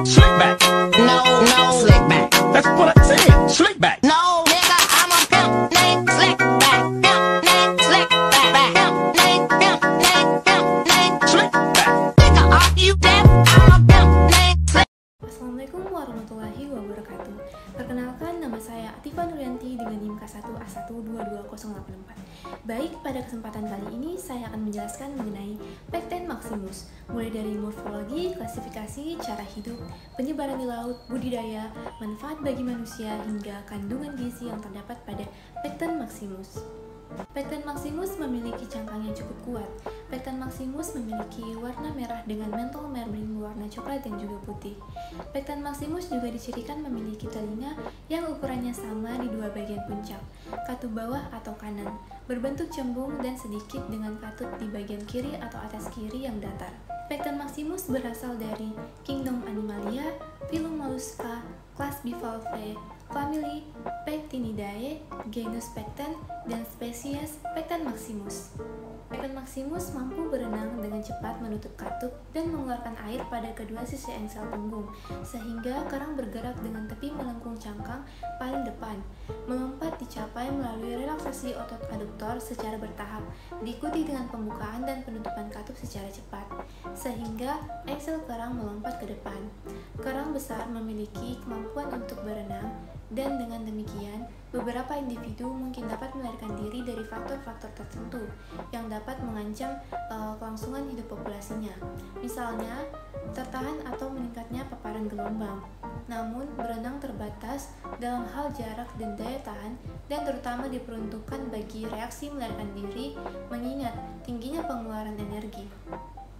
Slick back. No, slick back. That's what I said. Slick back. No, nigga, I'm a pimp named Slick back. Pimp named Slick back. Pimp named Slick back. Nigga, are you deaf? I'm a pimp named Slick. Assalamualaikum warahmatullahi wabarakatuh. Perkenalkan, nama saya Atifa Nuryanti dengan NIM K1A1222084. Baik, pada kesempatan kali ini saya akan menjelaskan mengenai Pecten maximus, mulai dari morfologi, klasifikasi, cara hidup, penyebaran di laut, budidaya, manfaat bagi manusia, hingga kandungan gizi yang terdapat pada Pecten maximus. Pecten maximus memiliki cangkang yang cukup kuat. Pecten maximus memiliki warna merah dengan mantle membrane warna coklat dan juga putih. Pecten maximus juga dicirikan memiliki telinga yang ukurannya sama di dua bagian puncak, katup bawah atau kanan, berbentuk cembung dan sedikit dengan katup di bagian kiri atau atas kiri yang datar. Pecten maximus berasal dari kingdom Animalia, phylum Mollusca, kelas Bivalve, famili Pectinidae, genus Pecten, dan spesies Pecten maximus. Pecten maximus mampu berenang dengan cepat menutup katup dan mengeluarkan air pada kedua sisi engsel punggung, sehingga kerang bergerak dengan tepi melengkung cangkang paling depan. Melompat dicapai melalui relaksasi otot aduktor secara bertahap, diikuti dengan pembukaan dan penutupan katup secara cepat, sehingga engsel kerang melompat ke depan. Kerang besar memiliki kemampuan untuk berenang, dan dengan demikian, beberapa individu mungkin dapat melarikan diri dari faktor-faktor tertentu yang dapat mengancam kelangsungan hidup populasinya. Misalnya, tertahan atau meningkatnya paparan gelombang. Namun, berenang terbatas dalam hal jarak dan daya tahan, dan terutama diperuntukkan bagi reaksi melarikan diri, mengingat tingginya pengeluaran energi.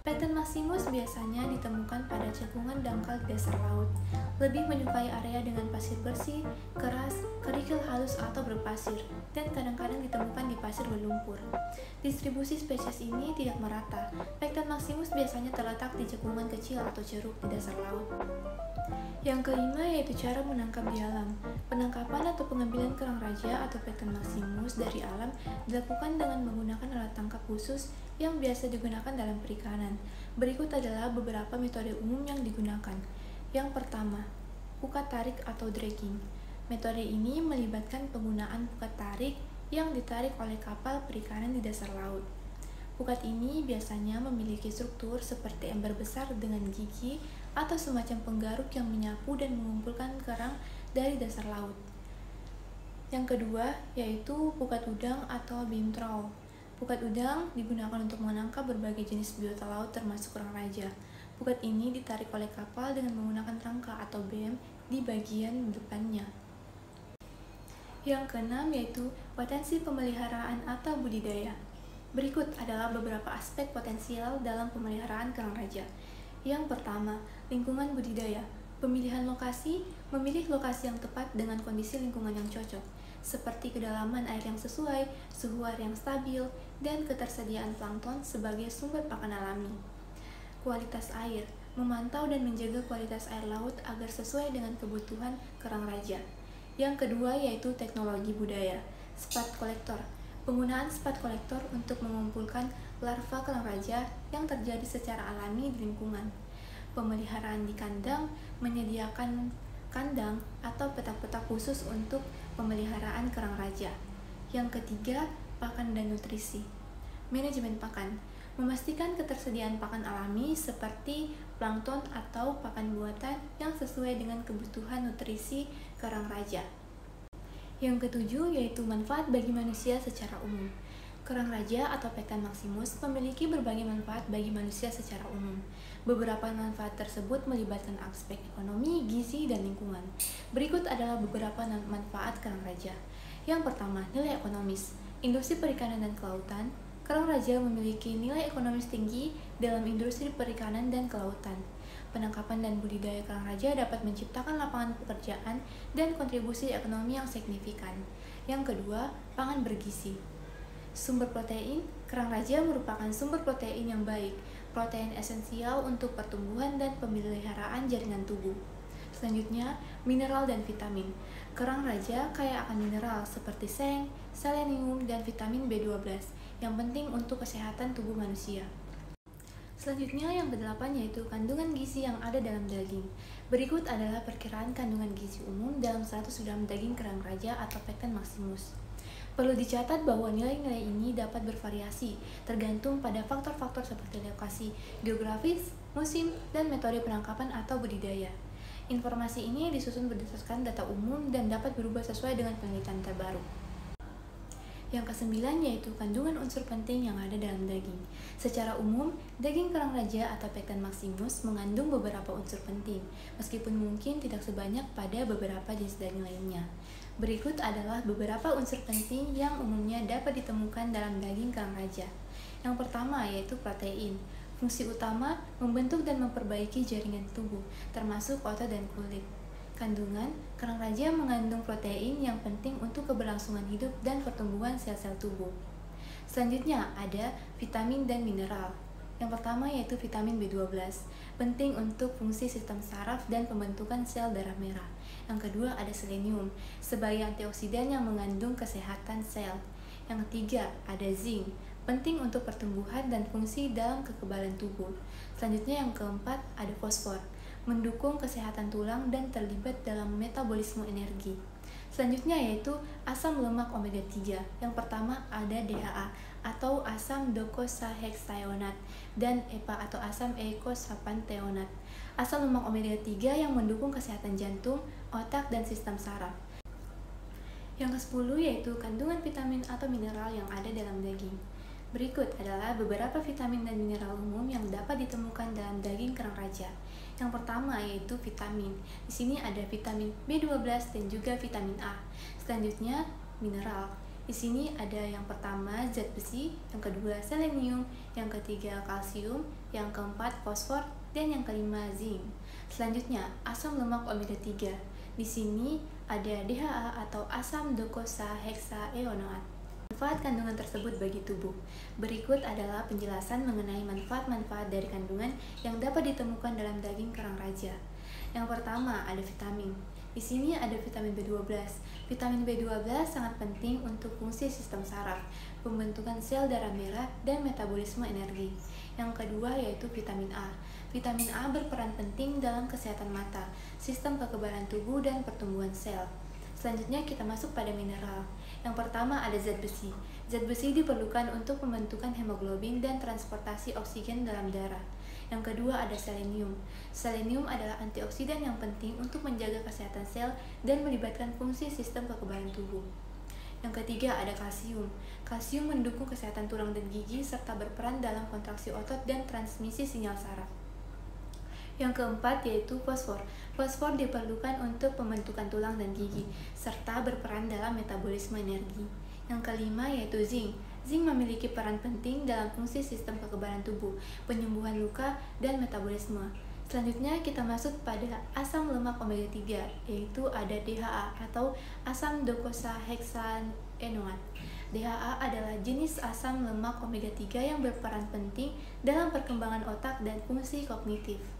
Pecten maximus biasanya ditemukan pada cekungan dangkal di dasar laut, lebih menyukai area dengan pasir bersih, keras, kerikil halus atau berpasir, dan kadang-kadang ditemukan di pasir berlumpur. Distribusi spesies ini tidak merata. Pecten maximus biasanya terletak di cekungan kecil atau ceruk di dasar laut. Yang kelima yaitu cara menangkap di alam. Penangkapan atau pengambilan kerang raja atau Pecten maximus dari alam dilakukan dengan menggunakan alat tangkap khusus yang biasa digunakan dalam perikanan. Berikut adalah beberapa metode umum yang digunakan. Yang pertama, pukat tarik atau dragging. Metode ini melibatkan penggunaan pukat tarik yang ditarik oleh kapal perikanan di dasar laut. Pukat ini biasanya memiliki struktur seperti ember besar dengan gigi atau semacam penggaruk yang menyapu dan mengumpulkan kerang dari dasar laut. Yang kedua yaitu pukat udang atau beam trawl. Pukat udang digunakan untuk menangkap berbagai jenis biota laut termasuk kerang raja. Pukat ini ditarik oleh kapal dengan menggunakan rangka atau beam di bagian depannya. Yang keenam yaitu potensi pemeliharaan atau budidaya. Berikut adalah beberapa aspek potensial dalam pemeliharaan kerang raja. Yang pertama, lingkungan budidaya. Pemilihan lokasi, memilih lokasi yang tepat dengan kondisi lingkungan yang cocok, seperti kedalaman air yang sesuai, suhu air yang stabil, dan ketersediaan plankton sebagai sumber pakan alami. Kualitas air, memantau dan menjaga kualitas air laut agar sesuai dengan kebutuhan kerang raja. Yang kedua yaitu teknologi budaya, spot kolektor. Penggunaan spot kolektor untuk mengumpulkan larva kerang raja yang terjadi secara alami di lingkungan. Pemeliharaan di kandang, menyediakan kandang atau petak-petak khusus untuk pemeliharaan kerang raja. Yang ketiga, pakan dan nutrisi. Manajemen pakan, memastikan ketersediaan pakan alami seperti plankton atau pakan buatan yang sesuai dengan kebutuhan nutrisi kerang raja. Yang ketujuh yaitu manfaat bagi manusia secara umum. Kerang raja atau Pecten maximus memiliki berbagai manfaat bagi manusia secara umum. Beberapa manfaat tersebut melibatkan aspek ekonomi, gizi, dan lingkungan. Berikut adalah beberapa manfaat kerang raja. Yang pertama, nilai ekonomis. Industri perikanan dan kelautan. Kerang raja memiliki nilai ekonomis tinggi dalam industri perikanan dan kelautan. Penangkapan dan budidaya kerang raja dapat menciptakan lapangan pekerjaan dan kontribusi ekonomi yang signifikan. Yang kedua, pangan bergizi. Sumber protein, kerang raja merupakan sumber protein yang baik, protein esensial untuk pertumbuhan dan pemeliharaan jaringan tubuh. Selanjutnya, mineral dan vitamin. Kerang raja kaya akan mineral seperti seng, selenium, dan vitamin B12 yang penting untuk kesehatan tubuh manusia. Selanjutnya yang kedelapan yaitu kandungan gizi yang ada dalam daging. Berikut adalah perkiraan kandungan gizi umum dalam 100 gram daging kerang raja atau Pecten maximus. Perlu dicatat bahwa nilai-nilai ini dapat bervariasi tergantung pada faktor-faktor seperti lokasi, geografis, musim, dan metode penangkapan atau budidaya. Informasi ini disusun berdasarkan data umum dan dapat berubah sesuai dengan penelitian terbaru. Yang kesembilan yaitu kandungan unsur penting yang ada dalam daging. Secara umum, daging kerang raja atau Pecten maximus mengandung beberapa unsur penting, meskipun mungkin tidak sebanyak pada beberapa jenis daging lainnya. Berikut adalah beberapa unsur penting yang umumnya dapat ditemukan dalam daging kerang raja. Yang pertama yaitu protein. Fungsi utama membentuk dan memperbaiki jaringan tubuh, termasuk otot dan kulit. Kandungan kerang raja mengandung protein yang penting untuk keberlangsungan hidup dan pertumbuhan sel-sel tubuh. Selanjutnya ada vitamin dan mineral. Yang pertama yaitu vitamin B12, penting untuk fungsi sistem saraf dan pembentukan sel darah merah. Yang kedua ada selenium, sebagai antioksidan yang mengandung kesehatan sel. Yang ketiga ada zinc, penting untuk pertumbuhan dan fungsi dalam kekebalan tubuh. Selanjutnya yang keempat ada fosfor, mendukung kesehatan tulang dan terlibat dalam metabolisme energi. Selanjutnya yaitu asam lemak omega 3. Yang pertama ada DHA atau asam docosahexaenat dan EPA atau asam eicosapentaenat. Asam lemak omega 3 yang mendukung kesehatan jantung, otak, dan sistem saraf. Yang ke-10 yaitu kandungan vitamin atau mineral yang ada dalam daging. Berikut adalah beberapa vitamin dan mineral umum yang dapat ditemukan dalam daging kerang raja. Yang pertama yaitu vitamin. Di sini ada vitamin B12 dan juga vitamin A. Selanjutnya mineral. Di sini ada yang pertama zat besi, yang kedua selenium, yang ketiga kalsium, yang keempat fosfor, dan yang kelima zinc. Selanjutnya asam lemak omega 3. Di sini ada DHA atau asam docosahexaenat. Manfaat kandungan tersebut bagi tubuh. Berikut adalah penjelasan mengenai manfaat-manfaat dari kandungan yang dapat ditemukan dalam daging kerang raja. Yang pertama ada vitamin. Di sini ada vitamin B12. Vitamin B12 sangat penting untuk fungsi sistem saraf, pembentukan sel darah merah, dan metabolisme energi. Yang kedua yaitu vitamin A. Vitamin A berperan penting dalam kesehatan mata, sistem kekebalan tubuh, dan pertumbuhan sel. Selanjutnya kita masuk pada mineral. Yang pertama ada zat besi. Zat besi diperlukan untuk pembentukan hemoglobin dan transportasi oksigen dalam darah. Yang kedua ada selenium. Selenium adalah antioksidan yang penting untuk menjaga kesehatan sel dan melibatkan fungsi sistem kekebalan tubuh. Yang ketiga ada kalsium. Kalsium mendukung kesehatan tulang dan gigi serta berperan dalam kontraksi otot dan transmisi sinyal saraf. Yang keempat yaitu fosfor. Fosfor diperlukan untuk pembentukan tulang dan gigi, serta berperan dalam metabolisme energi. Yang kelima yaitu zinc. Zinc memiliki peran penting dalam fungsi sistem kekebalan tubuh, penyembuhan luka, dan metabolisme. Selanjutnya kita masuk pada asam lemak omega 3, yaitu ada DHA atau asam docosahexaenat. DHA adalah jenis asam lemak omega 3 yang berperan penting dalam perkembangan otak dan fungsi kognitif.